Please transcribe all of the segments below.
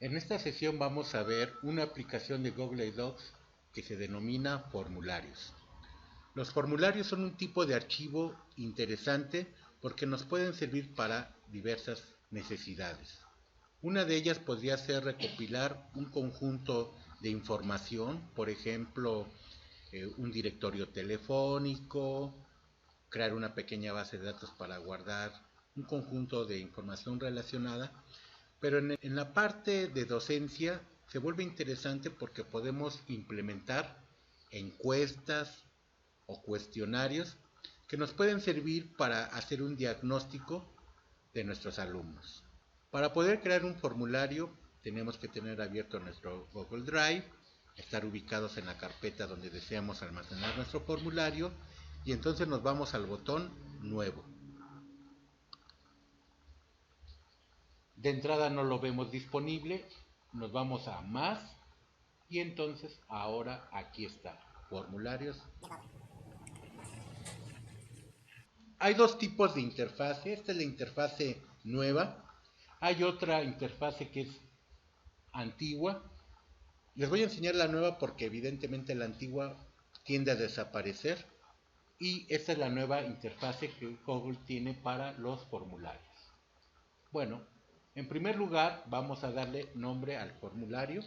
En esta sesión vamos a ver una aplicación de Google Docs que se denomina formularios. Los formularios son un tipo de archivo interesante porque nos pueden servir para diversas necesidades. Una de ellas podría ser recopilar un conjunto de información, por ejemplo, un directorio telefónico, crear una pequeña base de datos para guardar un conjunto de información relacionada. Pero en la parte de docencia se vuelve interesante porque podemos implementar encuestas o cuestionarios que nos pueden servir para hacer un diagnóstico de nuestros alumnos. Para poder crear un formulario tenemos que tener abierto nuestro Google Drive, estar ubicados en la carpeta donde deseamos almacenar nuestro formulario y entonces nos vamos al botón Nuevo. De entrada no lo vemos disponible, nos vamos a Más y entonces ahora aquí está, formularios. Hay dos tipos de interfase, esta es la interfase nueva, hay otra interfase que es antigua. Les voy a enseñar la nueva porque evidentemente la antigua tiende a desaparecer y esta es la nueva interfase que Google tiene para los formularios. Bueno, en primer lugar vamos a darle nombre al formulario.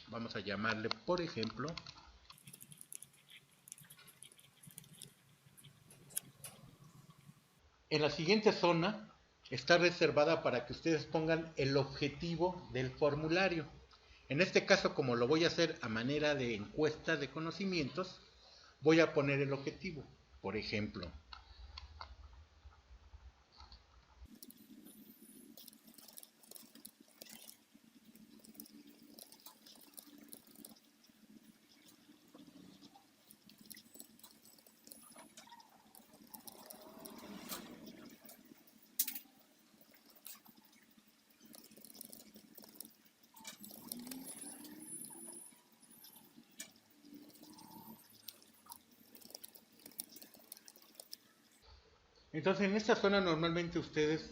Vamos a llamarle, por ejemplo, en la siguiente zona está reservada para que ustedes pongan el objetivo del formulario. En este caso, como lo voy a hacer a manera de encuesta de conocimientos, voy a poner el objetivo. Por ejemplo, entonces en esta zona normalmente ustedes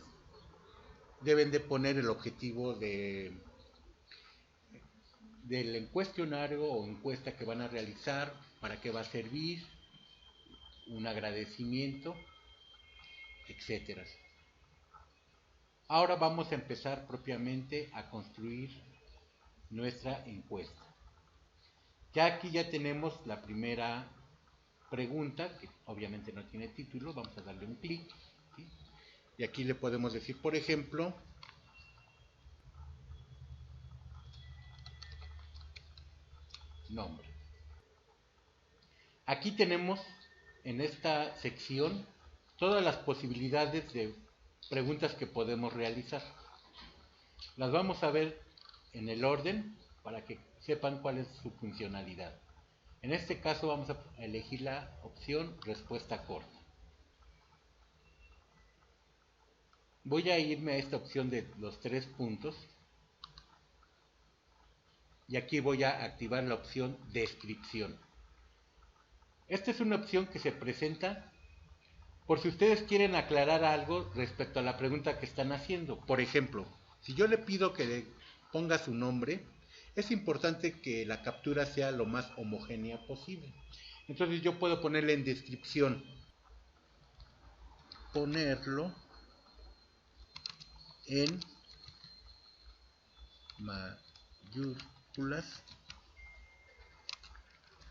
deben de poner el objetivo del cuestionario o encuesta que van a realizar, para qué va a servir, un agradecimiento, etcétera. Ahora vamos a empezar propiamente a construir nuestra encuesta. Ya aquí ya tenemos la primera pregunta, que obviamente no tiene título, vamos a darle un clic, ¿sí? Y aquí le podemos decir, por ejemplo, nombre. Aquí tenemos en esta sección todas las posibilidades de preguntas que podemos realizar. Las vamos a ver en el orden para que sepan cuál es su funcionalidad. En este caso vamos a elegir la opción respuesta corta. Voy a irme a esta opción de los 3 puntos y aquí voy a activar la opción descripción. Esta es una opción que se presenta por si ustedes quieren aclarar algo respecto a la pregunta que están haciendo. Por ejemplo, si yo le pido que le ponga su nombre, es importante que la captura sea lo más homogénea posible. Entonces yo puedo ponerle en descripción, ponerlo en mayúsculas,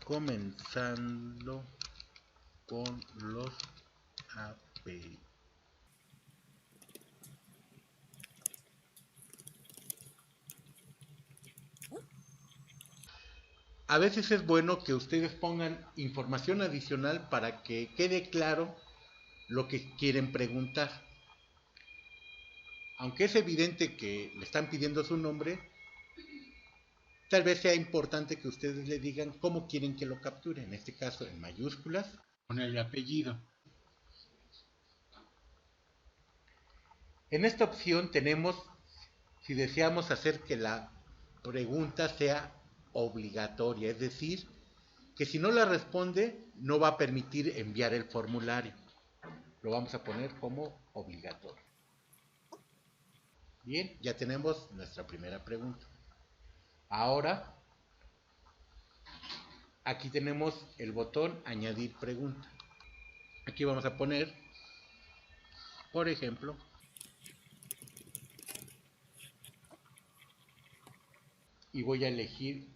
comenzando con los apellidos. A veces es bueno que ustedes pongan información adicional para que quede claro lo que quieren preguntar. Aunque es evidente que le están pidiendo su nombre, tal vez sea importante que ustedes le digan cómo quieren que lo capture. En este caso, en mayúsculas, con el apellido. En esta opción tenemos, si deseamos hacer que la pregunta sea obligatoria, es decir, que si no la responde, no va a permitir enviar el formulario. Lo vamos a poner como obligatorio. Bien, ya tenemos nuestra primera pregunta. Ahora, aquí tenemos el botón añadir pregunta. Aquí vamos a poner, por ejemplo, y voy a elegir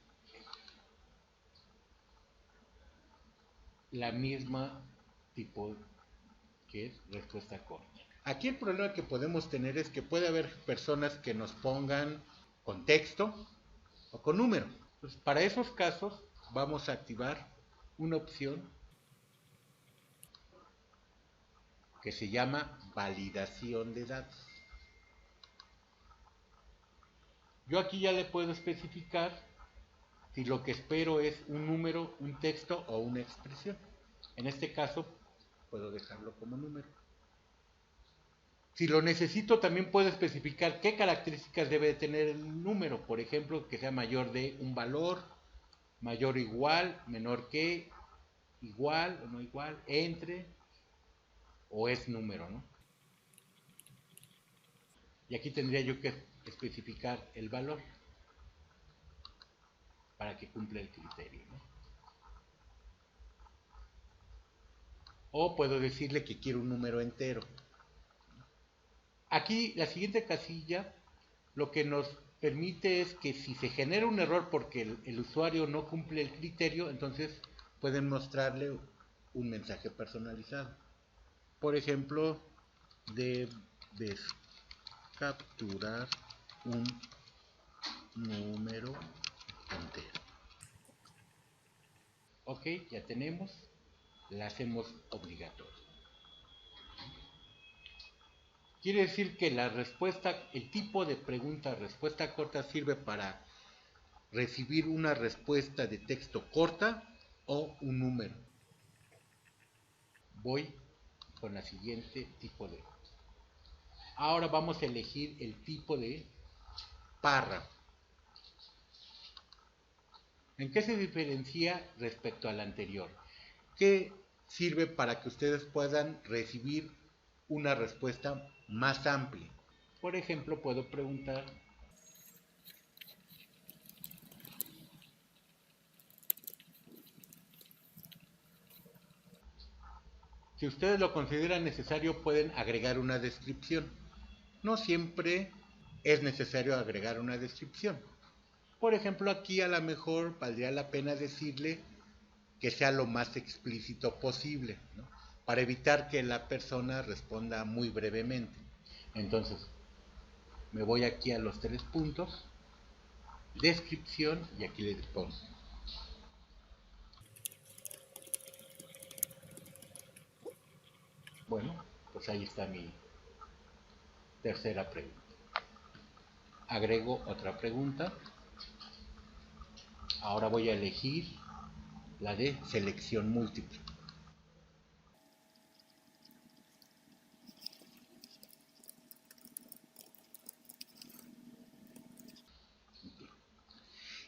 la misma tipo que es respuesta corta. Aquí el problema que podemos tener es que puede haber personas que nos pongan con texto o con número. Entonces, para esos casos vamos a activar una opción que se llama validación de datos. Yo aquí ya le puedo especificar si lo que espero es un número, un texto o una expresión. En este caso puedo dejarlo como número. Si lo necesito, también puedo especificar qué características debe tener el número. Por ejemplo, que sea mayor de un valor, mayor o igual, menor que, igual o no igual, entre, o es número, ¿no? Y aquí tendría yo que especificar el valor para que cumpla el criterio, ¿no? O puedo decirle que quiero un número entero. Aquí la siguiente casilla lo que nos permite es que si se genera un error porque el usuario no cumple el criterio, entonces pueden mostrarle un mensaje personalizado. Por ejemplo, debes capturar un número entero. Ok, ya tenemos, la hacemos obligatoria. Quiere decir que la respuesta, el tipo de pregunta respuesta corta sirve para recibir una respuesta de texto corta o un número. Voy con la siguiente tipo de. Ahora vamos a elegir el tipo de párrafo. ¿En qué se diferencia respecto al anterior? Que sirve para que ustedes puedan recibir una respuesta más amplia. Por ejemplo, puedo preguntar: si ustedes lo consideran necesario, pueden agregar una descripción. No siempre es necesario agregar una descripción. Por ejemplo, aquí a lo mejor valdría la pena decirle que sea lo más explícito posible, ¿no? Para evitar que la persona responda muy brevemente. Entonces, me voy aquí a los 3 puntos, descripción, y aquí le pongo. Bueno, pues ahí está mi tercera pregunta. Agrego otra pregunta. Ahora voy a elegir la de selección múltiple.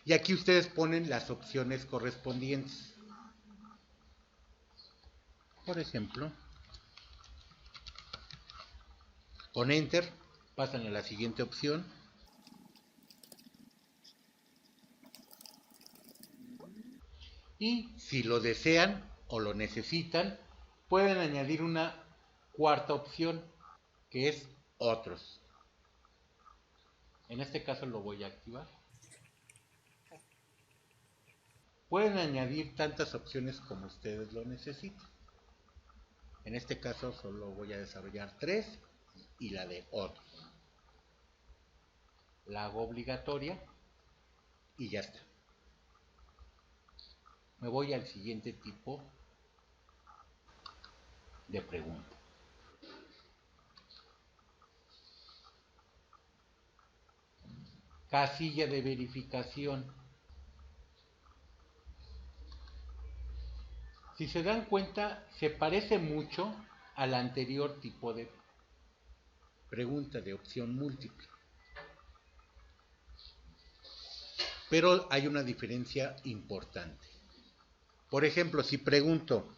Y aquí ustedes ponen las opciones correspondientes. Por ejemplo, con Enter pasan a la siguiente opción. Y si lo desean o lo necesitan, pueden añadir una cuarta opción, que es otros. En este caso lo voy a activar. Pueden añadir tantas opciones como ustedes lo necesiten. En este caso solo voy a desarrollar 3 y la de otros. La hago obligatoria y ya está. Me voy al siguiente tipo de pregunta. Casilla de verificación. Si se dan cuenta, se parece mucho al anterior tipo de pregunta de opción múltiple. Pero hay una diferencia importante. Por ejemplo, si pregunto: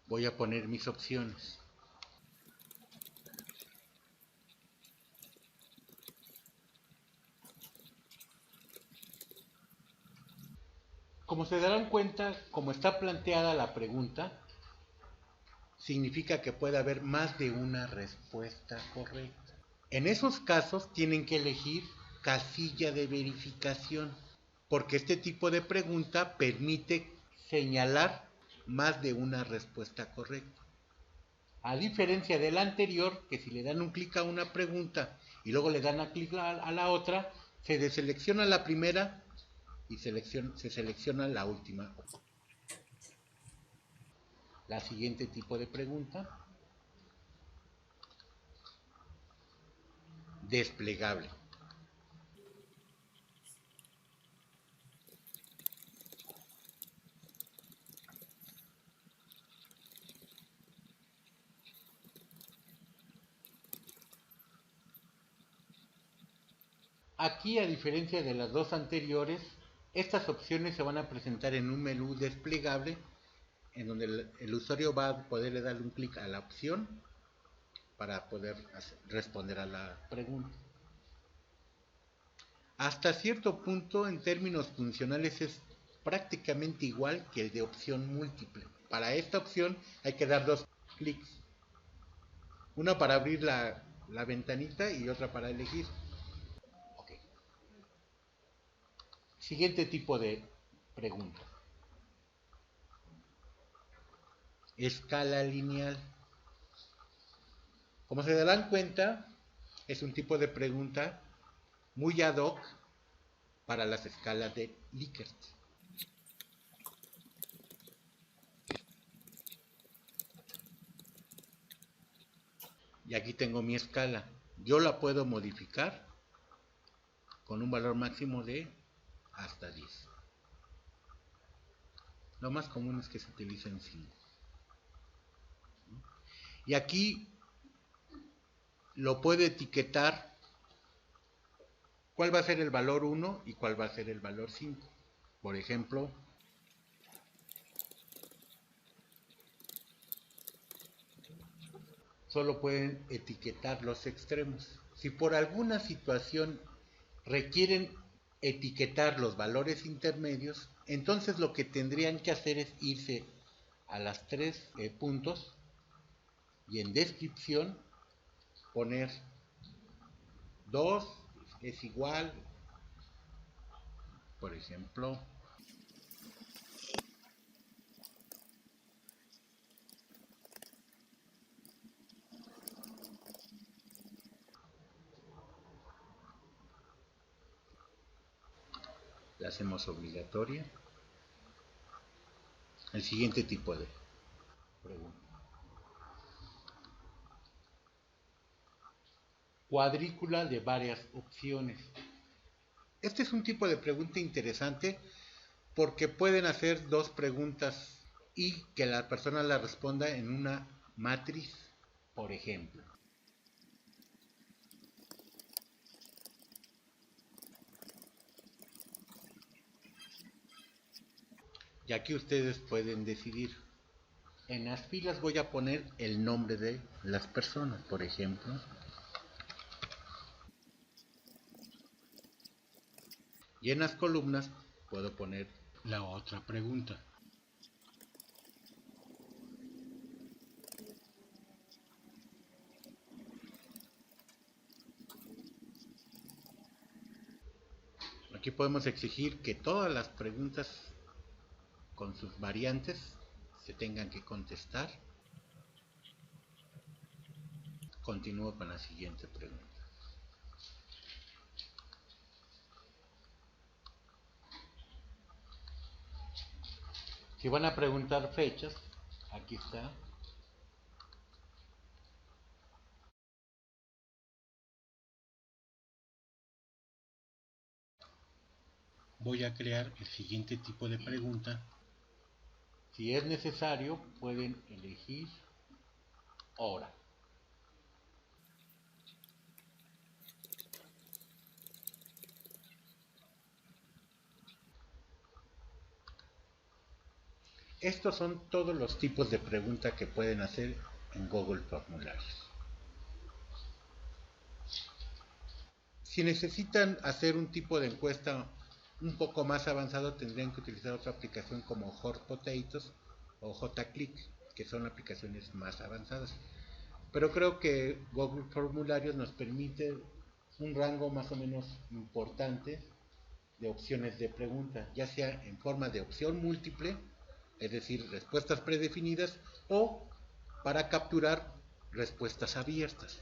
Voy a poner mis opciones. Como se darán cuenta, como está planteada la pregunta, significa que puede haber más de una respuesta correcta. En esos casos tienen que elegir casilla de verificación, porque este tipo de pregunta permite señalar más de una respuesta correcta. A diferencia de la anterior, que si le dan un clic a una pregunta y luego le dan a clic a la otra, se deselecciona la primera y se selecciona la última. La siguiente tipo de pregunta, desplegable. Aquí, a diferencia de las dos anteriores, estas opciones se van a presentar en un menú desplegable en donde el usuario va a poder darle un clic a la opción para poder responder a la pregunta. Hasta cierto punto, en términos funcionales, es prácticamente igual que el de opción múltiple. Para esta opción hay que dar dos clics. Una para abrir la ventanita y otra para elegir. Okay. Siguiente tipo de pregunta. Escala lineal. Como se darán cuenta, es un tipo de pregunta muy ad hoc para las escalas de Likert. Y aquí tengo mi escala. Yo la puedo modificar con un valor máximo de hasta 10. Lo más común es que se utilicen 5. Y aquí lo puede etiquetar cuál va a ser el valor 1 y cuál va a ser el valor 5. Por ejemplo, solo pueden etiquetar los extremos. Si por alguna situación requieren etiquetar los valores intermedios, entonces lo que tendrían que hacer es irse a las tres puntos y en descripción poner 2 es igual, por ejemplo, la hacemos obligatoria. El siguiente tipo de pregunta. Cuadrícula de varias opciones. Este es un tipo de pregunta interesante porque pueden hacer dos preguntas y que la persona la responda en una matriz, por ejemplo. Y aquí ustedes pueden decidir. En las filas voy a poner el nombre de las personas, por ejemplo. Y en las columnas puedo poner la otra pregunta. Aquí podemos exigir que todas las preguntas con sus variantes se tengan que contestar. Continúo con la siguiente pregunta. Si van a preguntar fechas, aquí está. Voy a crear el siguiente tipo de pregunta. Si es necesario, pueden elegir hora. Estos son todos los tipos de preguntas que pueden hacer en Google Formularios. Si necesitan hacer un tipo de encuesta un poco más avanzado, tendrían que utilizar otra aplicación como Hot Potatoes o JClick, que son aplicaciones más avanzadas. Pero creo que Google Formularios nos permite un rango más o menos importante de opciones de pregunta, ya sea en forma de opción múltiple, es decir, respuestas predefinidas, o para capturar respuestas abiertas.